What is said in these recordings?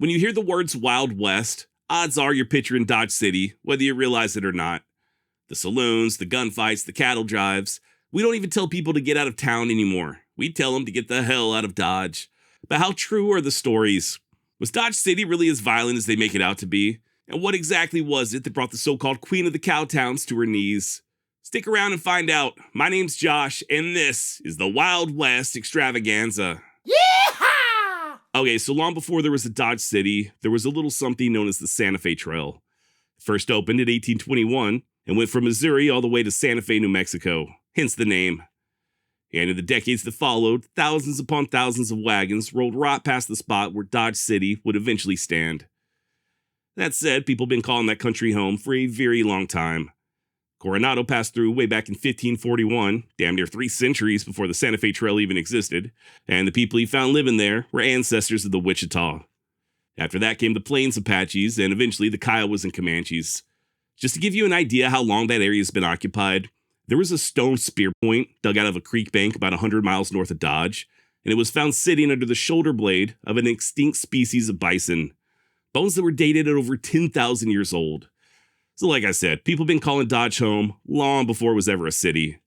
When you hear the words Wild West, odds are you're picturing Dodge City, whether you realize it or not. The saloons, the gunfights, the cattle drives. We don't even tell people to get out of town anymore. We tell them to get the hell out of Dodge. But how true are the stories? Was Dodge City really as violent as they make it out to be? And what exactly was it that brought the so-called Queen of the Cowtowns to her knees? Stick around and find out. My name's Josh, and this is the Wild West Extravaganza. Yeehaw! Okay, so long before there was a Dodge City, there was a little something known as the Santa Fe Trail. It first opened in 1821 and went from Missouri all the way to Santa Fe, New Mexico, hence the name. And in the decades that followed, thousands upon thousands of wagons rolled right past the spot where Dodge City would eventually stand. That said, people have been calling that country home for a very long time. Coronado passed through way back in 1541, damn near 3 centuries before the Santa Fe Trail even existed, and the people he found living there were ancestors of the Wichita. After that came the Plains Apaches, and eventually the Kiowas and Comanches. Just to give you an idea how long that area has been occupied, there was a stone spear point dug out of a creek bank about 100 miles north of Dodge, and it was found sitting under the shoulder blade of an extinct species of bison. Bones that were dated at over 10,000 years old. So like I said, people have been calling Dodge home long before it was ever a city.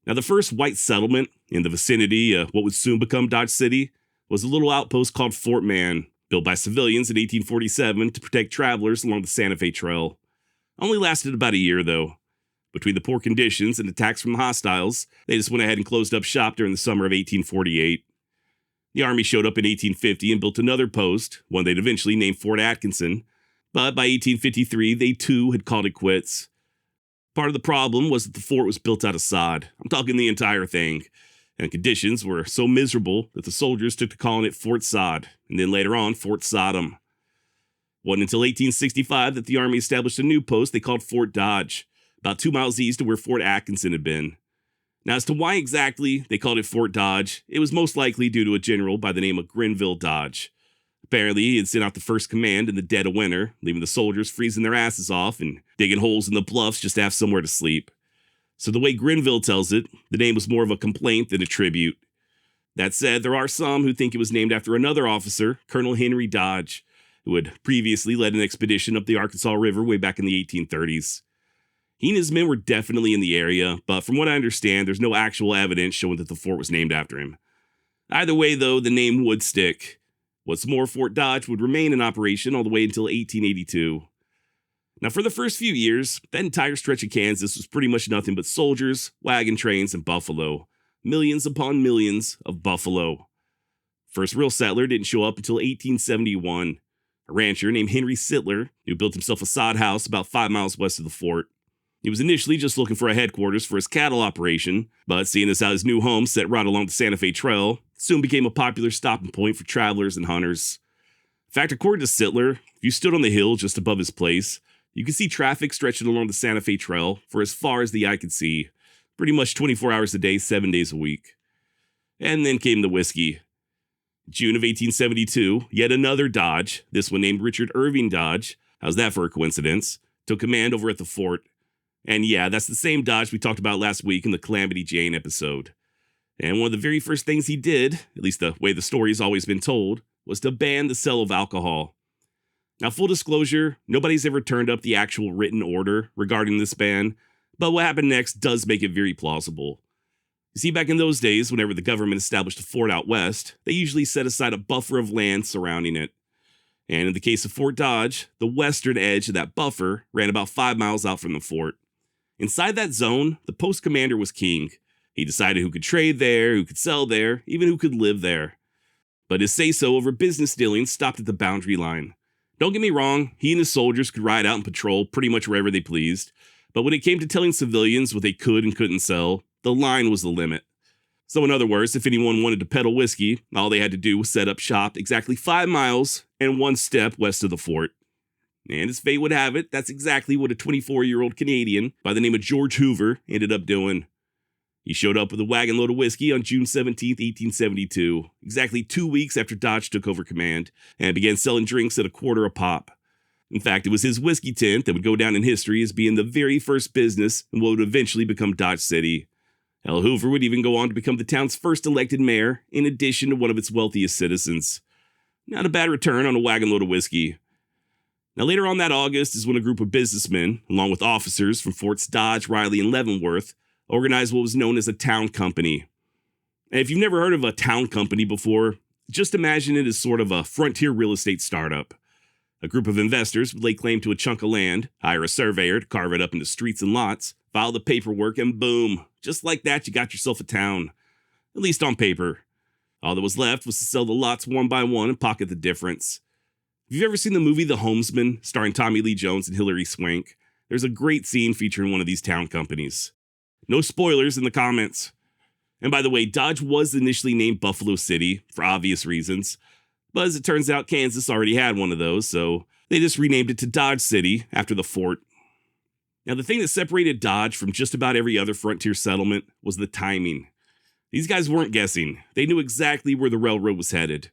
Now the first white settlement in the vicinity of what would soon become Dodge City was a little outpost called Fort Man, built by civilians in 1847 to protect travelers along the Santa Fe Trail. Only lasted about a year though. Between the poor conditions and attacks from hostiles, they just went ahead and closed up shop during the summer of 1848. The Army showed up in 1850 and built another post, one they'd eventually named Fort Atkinson, but by 1853 they too had called it quits. Part of the problem was that the fort was built out of sod. I'm talking the entire thing. And conditions were so miserable that the soldiers took to calling it Fort Sod, and then later on Fort Sodom. It wasn't until 1865 that the Army established a new post they called Fort Dodge, about 2 miles east of where Fort Atkinson had been. Now, as to why exactly they called it Fort Dodge, it was most likely due to a general by the name of Grenville Dodge. Apparently, he had sent out the first command in the dead of winter, leaving the soldiers freezing their asses off and digging holes in the bluffs just to have somewhere to sleep. So the way Grenville tells it, the name was more of a complaint than a tribute. That said, there are some who think it was named after another officer, Colonel Henry Dodge, who had previously led an expedition up the Arkansas River way back in the 1830s. He and his men were definitely in the area, but from what I understand, there's no actual evidence showing that the fort was named after him. Either way, though, the name would stick. What's more, Fort Dodge would remain in operation all the way until 1882. Now, for the first few years, that entire stretch of Kansas was pretty much nothing but soldiers, wagon trains, and buffalo. Millions upon millions of buffalo. First real settler didn't show up until 1871. A rancher named Henry Sittler, who built himself a sod house about 5 miles west of the fort. He was initially just looking for a headquarters for his cattle operation, but seeing as how his new home set right along the Santa Fe Trail, soon became a popular stopping point for travelers and hunters. In fact, according to Sittler, if you stood on the hill just above his place, you could see traffic stretching along the Santa Fe Trail for as far as the eye could see, pretty much 24 hours a day, 7 days a week. And then came the whiskey. June of 1872, yet another Dodge, this one named Richard Irving Dodge, how's that for a coincidence, took command over at the fort. And yeah, that's the same Dodge we talked about last week in the Calamity Jane episode. And one of the very first things he did, at least the way the story's always been told, was to ban the sale of alcohol. Now, full disclosure, nobody's ever turned up the actual written order regarding this ban, but what happened next does make it very plausible. You see, back in those days, whenever the government established a fort out west, they usually set aside a buffer of land surrounding it. And in the case of Fort Dodge, the western edge of that buffer ran about 5 miles out from the fort. Inside that zone, the post commander was king. He decided who could trade there, who could sell there, even who could live there. But his say-so over business dealings stopped at the boundary line. Don't get me wrong, he and his soldiers could ride out and patrol pretty much wherever they pleased, but when it came to telling civilians what they could and couldn't sell, the line was the limit. So in other words, if anyone wanted to peddle whiskey, all they had to do was set up shop exactly 5 miles and 1 step west of the fort. And as fate would have it, that's exactly what a 24-year-old Canadian by the name of George Hoover ended up doing. He showed up with a wagon load of whiskey on June 17, 1872, exactly 2 weeks after Dodge took over command, and began selling drinks at $0.25 a pop. In fact, it was his whiskey tent that would go down in history as being the very first business in what would eventually become Dodge City. Hell, Hoover would even go on to become the town's first elected mayor, in addition to one of its wealthiest citizens. Not a bad return on a wagon load of whiskey. Now, later on that August is when a group of businessmen, along with officers from Forts Dodge, Riley, and Leavenworth, organized what was known as a town company. And if you've never heard of a town company before, just imagine it as sort of a frontier real estate startup. A group of investors would lay claim to a chunk of land, hire a surveyor to carve it up into streets and lots, file the paperwork, and boom, just like that, you got yourself a town. At least on paper. All that was left was to sell the lots one by one and pocket the difference. If you've ever seen the movie The Homesman, starring Tommy Lee Jones and Hilary Swank, there's a great scene featuring one of these town companies. No spoilers in the comments. And by the way, Dodge was initially named Buffalo City, for obvious reasons. But as it turns out, Kansas already had one of those, so they just renamed it to Dodge City after the fort. Now, the thing that separated Dodge from just about every other frontier settlement was the timing. These guys weren't guessing. They knew exactly where the railroad was headed.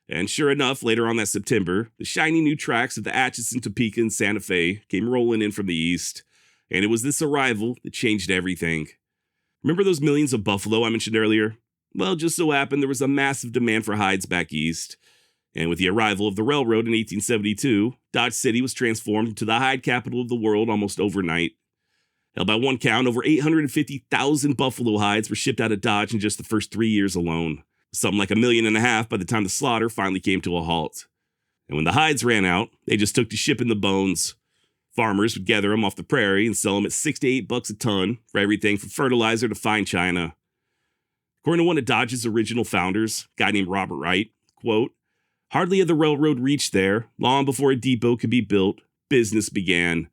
And sure enough, later on that September, the shiny new tracks of the Atchison, Topeka, and Santa Fe came rolling in from the east. And it was this arrival that changed everything. Remember those millions of buffalo I mentioned earlier? Well, just so happened there was a massive demand for hides back east. And with the arrival of the railroad in 1872, Dodge City was transformed into the hide capital of the world almost overnight. Hell, by one count, over 850,000 buffalo hides were shipped out of Dodge in just the first 3 years alone. Something like 1.5 million by the time the slaughter finally came to a halt. And when the hides ran out, they just took to shipping the bones. Farmers would gather them off the prairie and sell them at $6 to $8 a ton for everything from fertilizer to fine china. According to one of Dodge's original founders, a guy named Robert Wright, quote, "Hardly had the railroad reached there, long before a depot could be built, business began.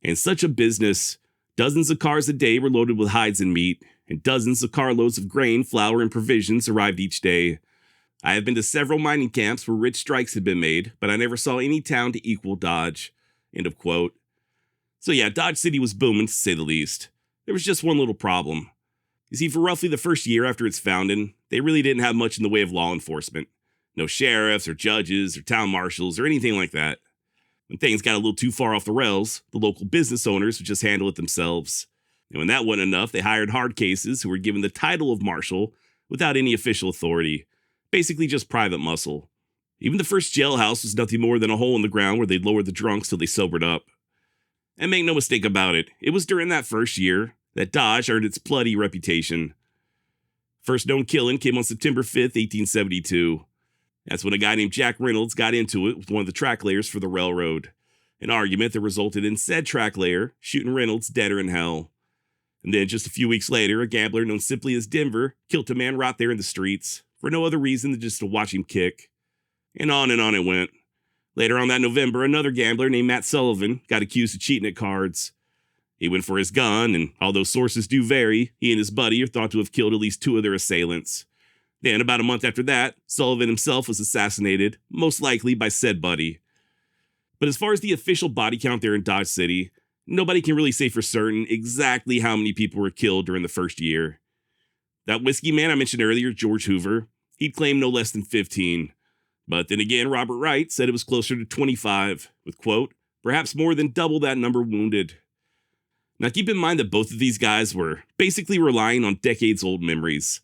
And such a business, dozens of cars a day were loaded with hides and meat, and dozens of carloads of grain, flour, and provisions arrived each day. I have been to several mining camps where rich strikes had been made, but I never saw any town to equal Dodge." End of quote. So yeah, Dodge City was booming, to say the least. There was just one little problem. You see, for roughly the first year after its founding, they really didn't have much in the way of law enforcement. No sheriffs or judges or town marshals or anything like that. When things got a little too far off the rails, the local business owners would just handle it themselves. And when that wasn't enough, they hired hard cases who were given the title of marshal without any official authority. Basically just private muscle. Even the first jailhouse was nothing more than a hole in the ground where they'd lower the drunks till they sobered up. And make no mistake about it was during that first year that Dodge earned its bloody reputation. First known killing came on September 5th, 1872. That's when a guy named Jack Reynolds got into it with one of the track layers for the railroad. An argument that resulted in said track layer shooting Reynolds deader in hell. And then just a few weeks later, a gambler known simply as Denver killed a man right there in the streets for no other reason than just to watch him kick. And on it went. Later on that November, another gambler named Matt Sullivan got accused of cheating at cards. He went for his gun, and although sources do vary, he and his buddy are thought to have killed at least 2 of their assailants. Then, about a month after that, Sullivan himself was assassinated, most likely by said buddy. But as far as the official body count there in Dodge City, nobody can really say for certain exactly how many people were killed during the first year. That whiskey man I mentioned earlier, George Hoover, he'd claimed no less than 15. But then again, Robert Wright said it was closer to 25, with, quote, "perhaps more than double that number wounded." Now keep in mind that both of these guys were basically relying on decades-old memories.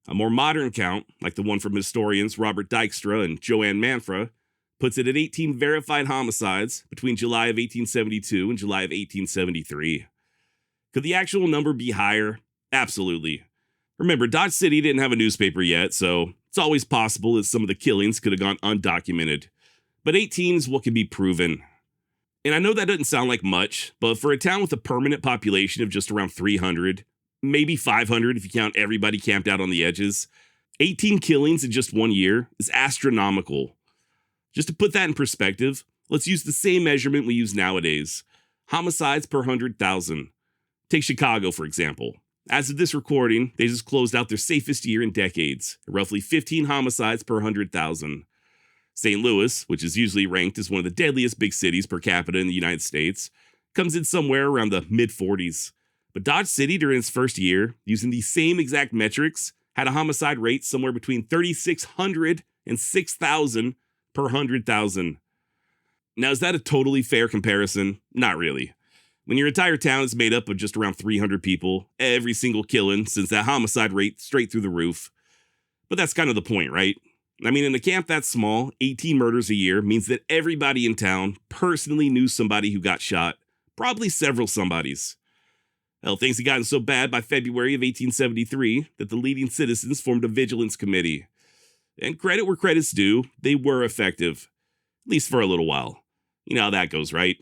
A more modern count, like the one from historians Robert Dykstra and Joanne Manfra, puts it at 18 verified homicides between July of 1872 and July of 1873. Could the actual number be higher? Absolutely. Remember, Dodge City didn't have a newspaper yet, so it's always possible that some of the killings could have gone undocumented. But 18 is what can be proven. And I know that doesn't sound like much, but for a town with a permanent population of just around 300, maybe 500 if you count everybody camped out on the edges, 18 killings in just 1 year is astronomical. Just to put that in perspective, let's use the same measurement we use nowadays. Homicides per 100,000. Take Chicago, for example. As of this recording, they just closed out their safest year in decades, roughly 15 homicides per 100,000. St. Louis, which is usually ranked as one of the deadliest big cities per capita in the United States, comes in somewhere around the mid-40s. But Dodge City, during its first year, using the same exact metrics, had a homicide rate somewhere between 3,600 and 6,000 per 100,000. Now, is that a totally fair comparison? Not really. When your entire town is made up of just around 300 people, every single killing sends that homicide rate straight through the roof. But that's kind of the point, right? I mean, in a camp that small, 18 murders a year means that everybody in town personally knew somebody who got shot, probably several somebodies. Hell, things had gotten so bad by February of 1873 that the leading citizens formed a vigilance committee. And credit where credit's due, they were effective, at least for a little while. You know how that goes, right?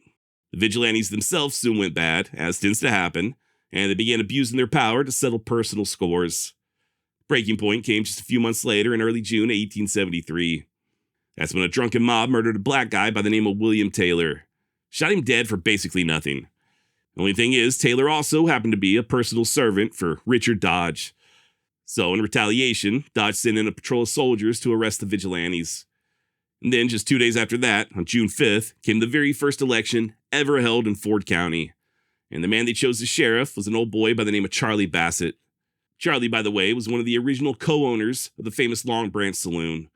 The vigilantes themselves soon went bad, as tends to happen, and they began abusing their power to settle personal scores. Breaking point came just a few months later in early June 1873. That's when a drunken mob murdered a black guy by the name of William Taylor. Shot him dead for basically nothing. The only thing is, Taylor also happened to be a personal servant for Richard Dodge. So, in retaliation, Dodge sent in a patrol of soldiers to arrest the vigilantes. And then, just 2 days after that, on June 5th, came the very first election ever held in Ford County. And the man they chose as sheriff was an old boy by the name of Charlie Bassett. Charlie, by the way, was one of the original co-owners of the famous Long Branch Saloon.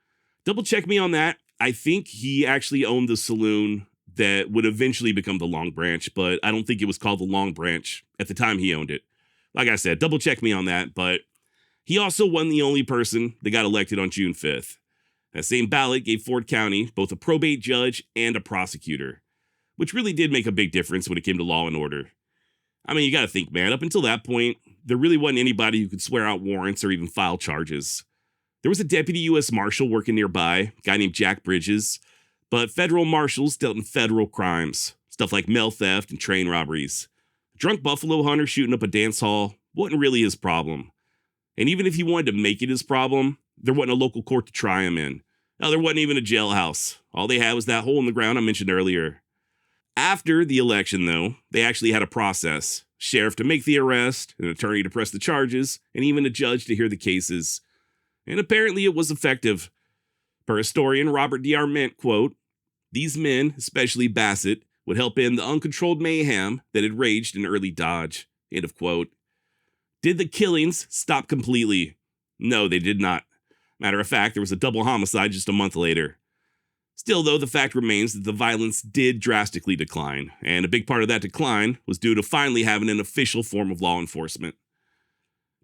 Double check me on that. I think he actually owned the saloon that would eventually become the Long Branch, but I don't think it was called the Long Branch at the time he owned it. Like I said, double check me on that, but he also wasn't the only person that got elected on June 5th. That same ballot gave Ford County both a probate judge and a prosecutor, which really did make a big difference when it came to law and order. I mean, you gotta think, man, up until that point, there really wasn't anybody who could swear out warrants or even file charges. There was a deputy U.S. Marshal working nearby, a guy named Jack Bridges, but federal marshals dealt in federal crimes, stuff like mail theft and train robberies. A drunk buffalo hunter shooting up a dance hall wasn't really his problem. And even if he wanted to make it his problem, there wasn't a local court to try him in. Now, there wasn't even a jailhouse. All they had was that hole in the ground I mentioned earlier. After the election, though, they actually had a process. Sheriff to make the arrest, an attorney to press the charges, and even a judge to hear the cases. And apparently it was effective. Per historian Robert D. Arment, quote, "These men, especially Bassett, would help end the uncontrolled mayhem that had raged in early Dodge." End of quote. Did the killings stop completely? No, they did not. Matter of fact, there was a double homicide just a month later. Still, though, the fact remains that the violence did drastically decline, and a big part of that decline was due to finally having an official form of law enforcement.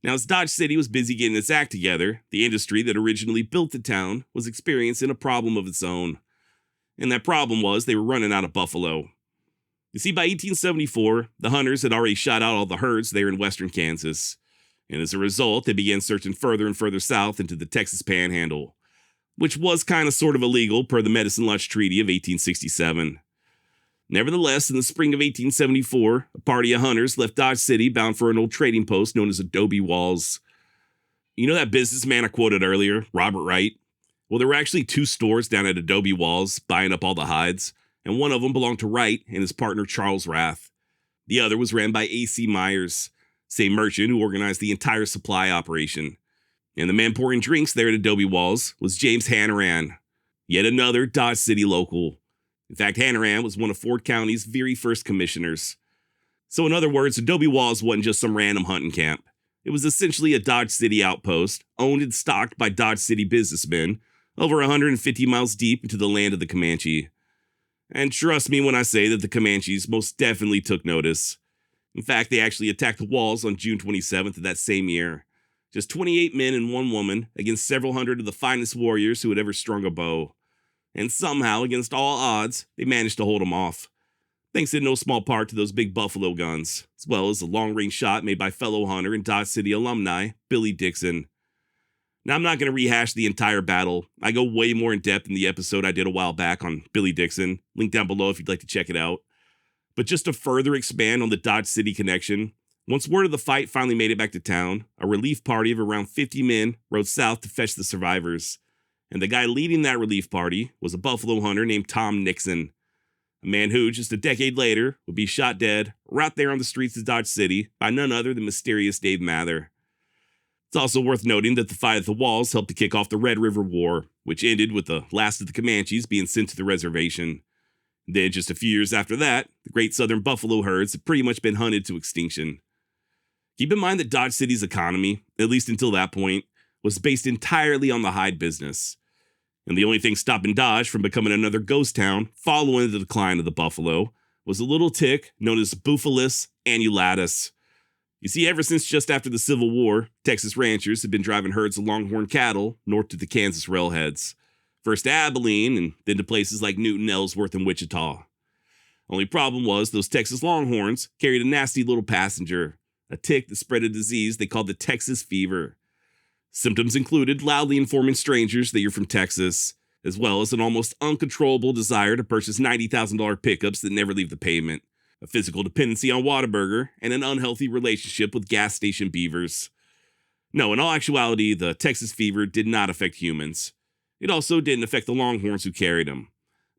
Now, as Dodge City was busy getting its act together, the industry that originally built the town was experiencing a problem of its own. And that problem was they were running out of buffalo. You see, by 1874, the hunters had already shot out all the herds there in western Kansas. And as a result, they began searching further and further south into the Texas Panhandle, which was kind of sort of illegal per the Medicine Lodge Treaty of 1867. Nevertheless, in the spring of 1874, a party of hunters left Dodge City bound for an old trading post known as Adobe Walls. You know that businessman I quoted earlier, Robert Wright? Well, there were actually 2 stores down at Adobe Walls buying up all the hides, and one of them belonged to Wright and his partner Charles Rath. The other was ran by A.C. Myers, same merchant who organized the entire supply operation. And the man pouring drinks there at Adobe Walls was James Hannaran, yet another Dodge City local. In fact, Hannaran was one of Ford County's very first commissioners. So in other words, Adobe Walls wasn't just some random hunting camp. It was essentially a Dodge City outpost, owned and stocked by Dodge City businessmen, over 150 miles deep into the land of the Comanche. And trust me when I say that the Comanches most definitely took notice. In fact, they actually attacked the walls on June 27th of that same year. Just 28 men and 1 woman against several hundred of the finest warriors who had ever strung a bow. And somehow, against all odds, they managed to hold them off. Thanks in no small part to those big buffalo guns, as well as a long-range shot made by fellow hunter and Dodge City alumni, Billy Dixon. Now, I'm not going to rehash the entire battle. I go way more in depth in the episode I did a while back on Billy Dixon. Link down below if you'd like to check it out. But just to further expand on the Dodge City connection, once word of the fight finally made it back to town, a relief party of around 50 men rode south to fetch the survivors. And the guy leading that relief party was a buffalo hunter named Tom Nixon, a man who, just a decade later, would be shot dead right there on the streets of Dodge City by none other than mysterious Dave Mather. It's also worth noting that the fight at the walls helped to kick off the Red River War, which ended with the last of the Comanches being sent to the reservation. Then, just a few years after that, the great southern buffalo herds had pretty much been hunted to extinction. Keep in mind that Dodge City's economy, at least until that point, was based entirely on the hide business. And the only thing stopping Dodge from becoming another ghost town following the decline of the buffalo was a little tick known as Buphalis annulatus. You see, ever since just after the Civil War, Texas ranchers had been driving herds of longhorn cattle north to the Kansas railheads. First to Abilene, and then to places like Newton, Ellsworth, and Wichita. Only problem was those Texas Longhorns carried a nasty little passenger, a tick that spread a disease they called the Texas fever. Symptoms included loudly informing strangers that you're from Texas, as well as an almost uncontrollable desire to purchase $90,000 pickups that never leave the pavement, a physical dependency on Whataburger, and an unhealthy relationship with gas station beavers. No, in all actuality, the Texas fever did not affect humans. It also didn't affect the Longhorns who carried them.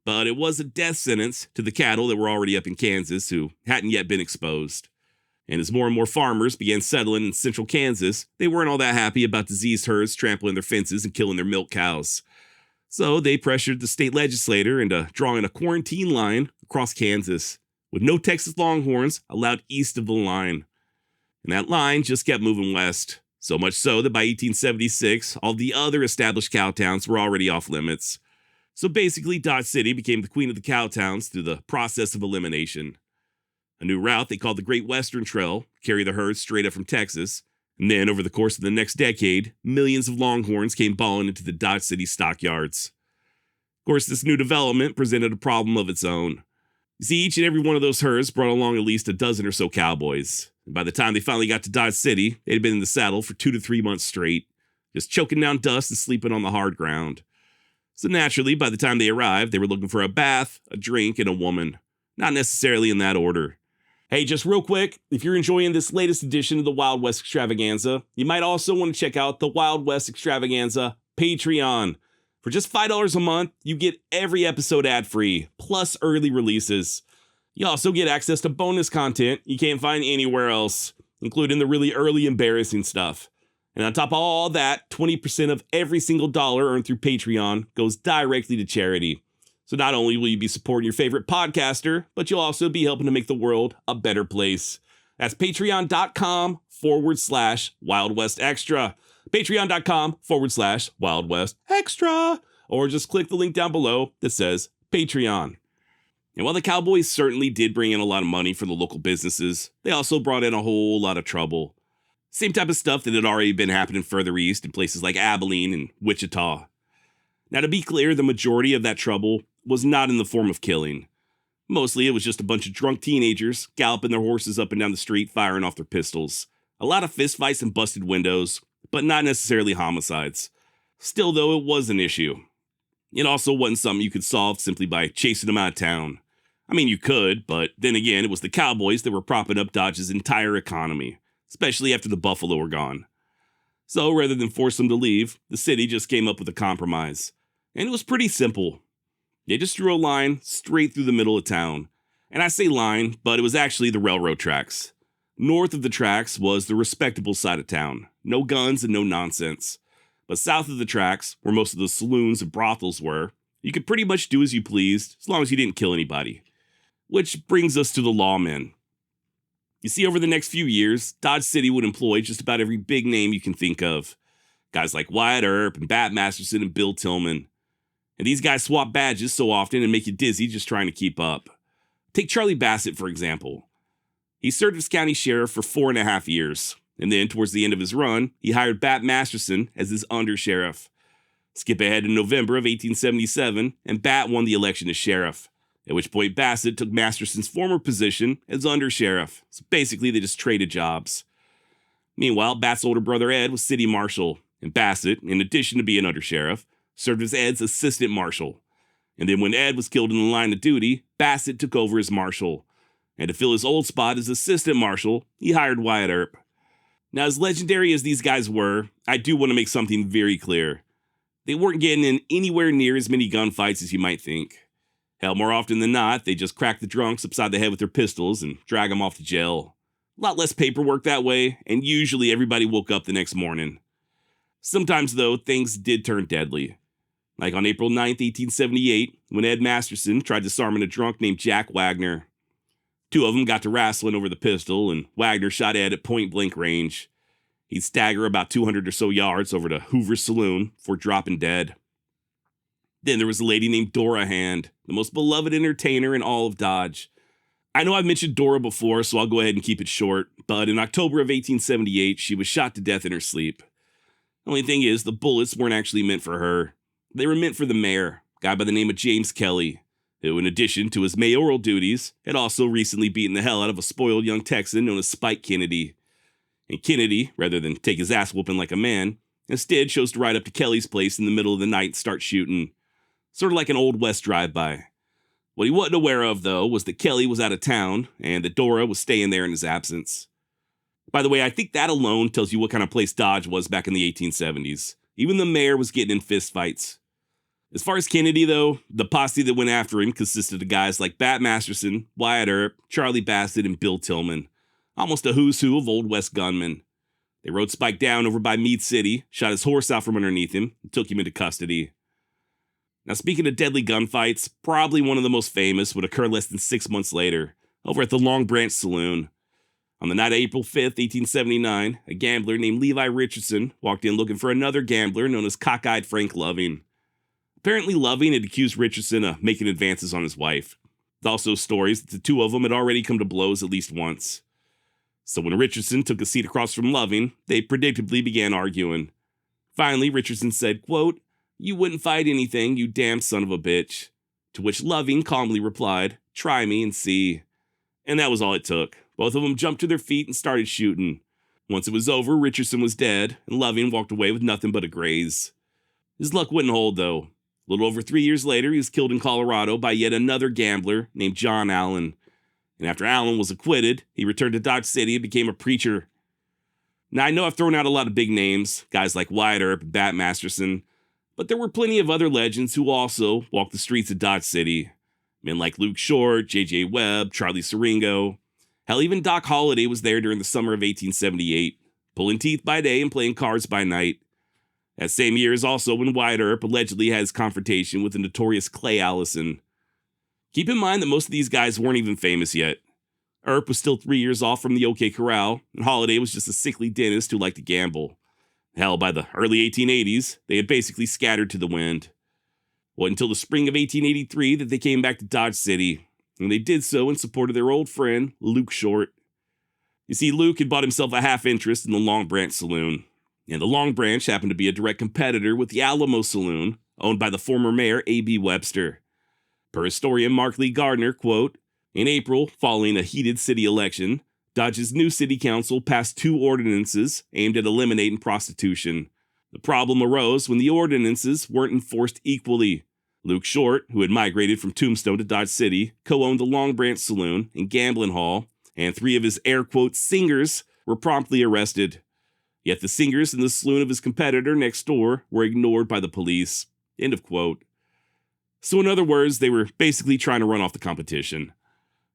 But it was a death sentence to the cattle that were already up in Kansas who hadn't yet been exposed. And as more and more farmers began settling in central Kansas, they weren't all that happy about diseased herds trampling their fences and killing their milk cows. So they pressured the state legislator into drawing a quarantine line across Kansas, with no Texas Longhorns allowed east of the line. And that line just kept moving west, so much so that by 1876, all the other established cowtowns were already off limits. So basically, Dodge City became the queen of the cowtowns through the process of elimination. A new route they called the Great Western Trail carried the herds straight up from Texas, and then over the course of the next decade, millions of Longhorns came balling into the Dodge City stockyards. Of course, this new development presented a problem of its own. You see, each and every one of those herds brought along at least a dozen or so cowboys. And by the time they finally got to Dodge City, they'd been in the saddle for 2 to 3 months straight, just choking down dust and sleeping on the hard ground. So naturally, by the time they arrived, they were looking for a bath, a drink, and a woman. Not necessarily in that order. Hey, just real quick, if you're enjoying this latest edition of the Wild West Extravaganza, you might also want to check out the Wild West Extravaganza Patreon. For just $5 a month, you get every episode ad-free, plus early releases. You also get access to bonus content you can't find anywhere else, including the really early embarrassing stuff. And on top of all that, 20% of every single dollar earned through Patreon goes directly to charity. So not only will you be supporting your favorite podcaster, but you'll also be helping to make the world a better place. That's patreon.com/Wild West Extra. Patreon.com/Wild West Extra. Or just click the link down below that says Patreon. And while the Cowboys certainly did bring in a lot of money for the local businesses, they also brought in a whole lot of trouble. Same type of stuff that had already been happening further east in places like Abilene and Wichita. Now, to be clear, the majority of that trouble was not in the form of killing. Mostly, it was just a bunch of drunk teenagers galloping their horses up and down the street, firing off their pistols. A lot of fistfights and busted windows, but not necessarily homicides. Still, though, it was an issue. It also wasn't something you could solve simply by chasing them out of town. I mean, you could, but then again, it was the Cowboys that were propping up Dodge's entire economy, especially after the buffalo were gone. So rather than force them to leave, the city just came up with a compromise. And it was pretty simple. They just drew a line straight through the middle of town. And I say line, but it was actually the railroad tracks. North of the tracks was the respectable side of town. No guns and no nonsense. But south of the tracks, where most of the saloons and brothels were, you could pretty much do as you pleased, as long as you didn't kill anybody. Which brings us to the lawmen. You see, over the next few years, Dodge City would employ just about every big name you can think of. Guys like Wyatt, Earp, and Masterson, and Bill Tilghman. And these guys swap badges so often and make you dizzy just trying to keep up. Take Charlie Bassett, for example. He served as county sheriff for 4.5 years. And then, towards the end of his run, he hired Masterson as his under-sheriff. Skip ahead to November of 1877, and Bat won the election as sheriff. At which point Bassett took Masterson's former position as under-sheriff. So basically, they just traded jobs. Meanwhile, Bat's older brother Ed was city marshal, and Bassett, in addition to being under-sheriff, served as Ed's assistant marshal. And then when Ed was killed in the line of duty, Bassett took over as marshal. And to fill his old spot as assistant marshal, he hired Wyatt Earp. Now, as legendary as these guys were, I do want to make something very clear. They weren't getting in anywhere near as many gunfights as you might think. Hell, more often than not, they just crack the drunks upside the head with their pistols and drag them off to jail. A lot less paperwork that way, and usually everybody woke up the next morning. Sometimes, though, things did turn deadly. Like on April 9th, 1878, when Ed Masterson tried disarming a drunk named Jack Wagner. 2 of them got to wrestling over the pistol, and Wagner shot Ed at point-blank range. He'd stagger about 200 or so yards over to Hoover's saloon before dropping dead. Then there was a lady named Dora Hand, the most beloved entertainer in all of Dodge. I know I've mentioned Dora before, so I'll go ahead and keep it short, but in October of 1878, she was shot to death in her sleep. The only thing is, the bullets weren't actually meant for her. They were meant for the mayor, a guy by the name of James Kelly, who, in addition to his mayoral duties, had also recently beaten the hell out of a spoiled young Texan known as Spike Kennedy. And Kennedy, rather than take his ass whooping like a man, instead chose to ride up to Kelly's place in the middle of the night and start shooting. Sort of like an Old West drive-by. What he wasn't aware of, though, was that Kelly was out of town and that Dora was staying there in his absence. By the way, I think that alone tells you what kind of place Dodge was back in the 1870s. Even the mayor was getting in fistfights. As far as Kennedy, though, the posse that went after him consisted of guys like Masterson, Wyatt Earp, Charlie Bassett, and Bill Tilghman. Almost a who's who of Old West gunmen. They rode Spike down over by Mead City, shot his horse out from underneath him, and took him into custody. Now, speaking of deadly gunfights, probably one of the most famous would occur less than 6 months later, over at the Long Branch Saloon. On the night of April 5th, 1879, a gambler named Levi Richardson walked in looking for another gambler known as Cockeyed Frank Loving. Apparently, Loving had accused Richardson of making advances on his wife. There's also stories that the two of them had already come to blows at least once. So when Richardson took a seat across from Loving, they predictably began arguing. Finally, Richardson said, quote, "You wouldn't fight anything, you damn son of a bitch." To which Loving calmly replied, "Try me and see." And that was all it took. Both of them jumped to their feet and started shooting. Once it was over, Richardson was dead, and Loving walked away with nothing but a graze. His luck wouldn't hold, though. A little over 3 years later, he was killed in Colorado by yet another gambler named John Allen. And after Allen was acquitted, he returned to Dodge City and became a preacher. Now, I know I've thrown out a lot of big names, guys like Wyatt Earp and Masterson, but there were plenty of other legends who also walked the streets of Dodge City. Men like Luke Short, J.J. Webb, Charlie Siringo. Hell, even Doc Holliday was there during the summer of 1878, pulling teeth by day and playing cards by night. That same year is also when Wyatt Earp allegedly had his confrontation with the notorious Clay Allison. Keep in mind that most of these guys weren't even famous yet. Earp was still 3 years off from the OK Corral, and Holliday was just a sickly dentist who liked to gamble. Hell, by the early 1880s, they had basically scattered to the wind. It wasn't until the spring of 1883 that they came back to Dodge City, and they did so in support of their old friend, Luke Short. You see, Luke had bought himself a half interest in the Long Branch Saloon, and the Long Branch happened to be a direct competitor with the Alamo Saloon, owned by the former mayor, A.B. Webster. Per historian Mark Lee Gardner, quote, "In April, following a heated city election, Dodge's new city council passed 2 ordinances aimed at eliminating prostitution. The problem arose when the ordinances weren't enforced equally. Luke Short, who had migrated from Tombstone to Dodge City, co-owned the Long Branch Saloon and Gambling Hall, and 3 of his air quote singers were promptly arrested. Yet the singers in the saloon of his competitor next door were ignored by the police." End of quote. So in other words, they were basically trying to run off the competition.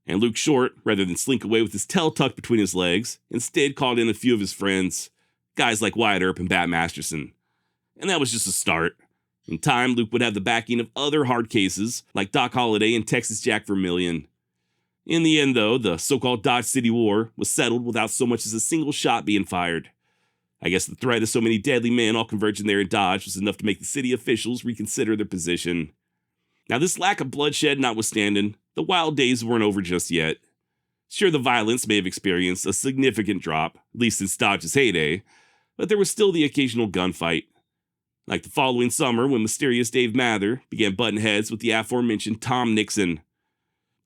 And Luke Short, rather than slink away with his tail tucked between his legs, instead called in a few of his friends, guys like Wyatt Earp and Masterson. And that was just a start. In time, Luke would have the backing of other hard cases like Doc Holliday and Texas Jack Vermillion. In the end, though, the so-called Dodge City War was settled without so much as a single shot being fired. I guess the threat of so many deadly men all converging there in Dodge was enough to make the city officials reconsider their position. Now, this lack of bloodshed notwithstanding, the wild days weren't over just yet. Sure, the violence may have experienced a significant drop, at least since Dodge's heyday, but there was still the occasional gunfight. Like the following summer when mysterious Dave Mather began butting heads with the aforementioned Tom Nixon.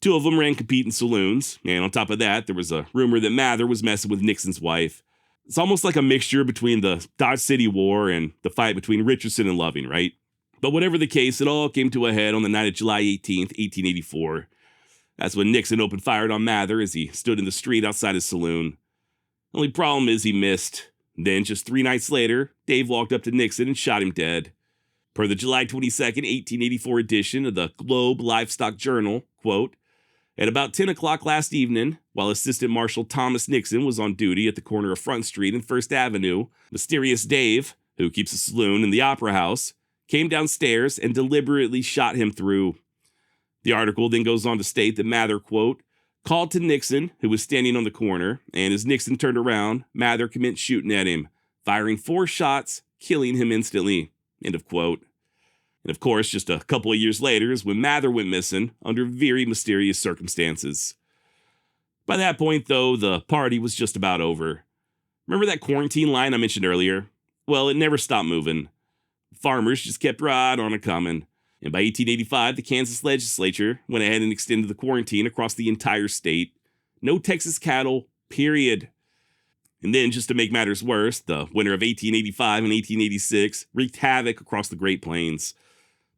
2 of them ran competing saloons, and on top of that, there was a rumor that Mather was messing with Nixon's wife. It's almost like a mixture between the Dodge City War and the fight between Richardson and Loving, right? But whatever the case, it all came to a head on the night of July 18th, 1884. That's when Nixon opened fire on Mather as he stood in the street outside his saloon. Only problem is he missed. Then, just 3 nights later, Dave walked up to Nixon and shot him dead. Per the July 22nd, 1884 edition of the Globe Livestock Journal, quote, "At about 10 o'clock last evening, while Assistant Marshal Thomas Nixon was on duty at the corner of Front Street and First Avenue, Mysterious Dave, who keeps a saloon in the Opera House, came downstairs and deliberately shot him through." The article then goes on to state that Mather, quote, "called to Nixon, who was standing on the corner, and as Nixon turned around, Mather commenced shooting at him, firing 4 shots, killing him instantly." End of quote. And of course, just a couple of years later is when Mather went missing under very mysterious circumstances. By that point, though, the party was just about over. Remember that quarantine line I mentioned earlier? Well, it never stopped moving. Farmers just kept right on a coming. And by 1885, the Kansas legislature went ahead and extended the quarantine across the entire state. No Texas cattle, period. And then, just to make matters worse, the winter of 1885 and 1886 wreaked havoc across the Great Plains,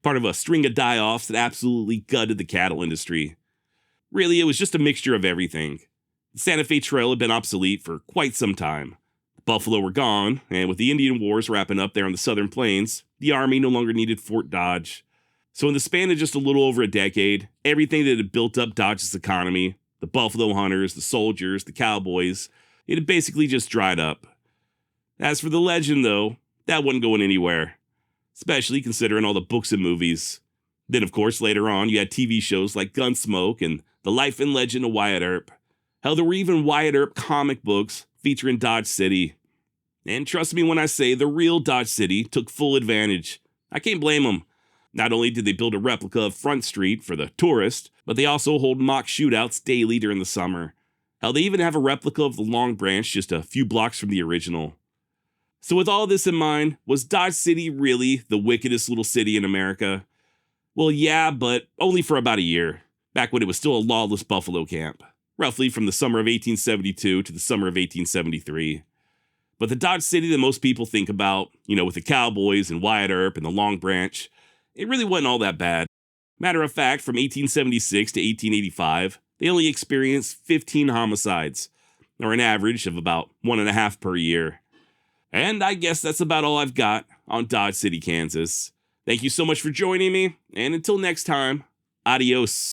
part of a string of die-offs that absolutely gutted the cattle industry. Really, it was just a mixture of everything. The Santa Fe Trail had been obsolete for quite some time. The buffalo were gone, and with the Indian Wars wrapping up there on the southern plains, the Army no longer needed Fort Dodge. So in the span of just a little over a decade, everything that had built up Dodge's economy, the buffalo hunters, the soldiers, the cowboys, it had basically just dried up. As for the legend, though, that wasn't going anywhere, especially considering all the books and movies. Then, of course, later on, you had TV shows like Gunsmoke and The Life and Legend of Wyatt Earp. Hell, there were even Wyatt Earp comic books featuring Dodge City. And trust me when I say the real Dodge City took full advantage. I can't blame them. Not only did they build a replica of Front Street for the tourist, but they also hold mock shootouts daily during the summer. Hell, they even have a replica of the Long Branch just a few blocks from the original. So with all this in mind, was Dodge City really the wickedest little city in America? Well, yeah, but only for about a year, back when it was still a lawless buffalo camp, roughly from the summer of 1872 to the summer of 1873. But the Dodge City that most people think about, with the cowboys and Wyatt Earp and the Long Branch, it really wasn't all that bad. Matter of fact, from 1876 to 1885, they only experienced 15 homicides, or an average of about 1.5 per year. And I guess that's about all I've got on Dodge City, Kansas. Thank you so much for joining me, and until next time, adios.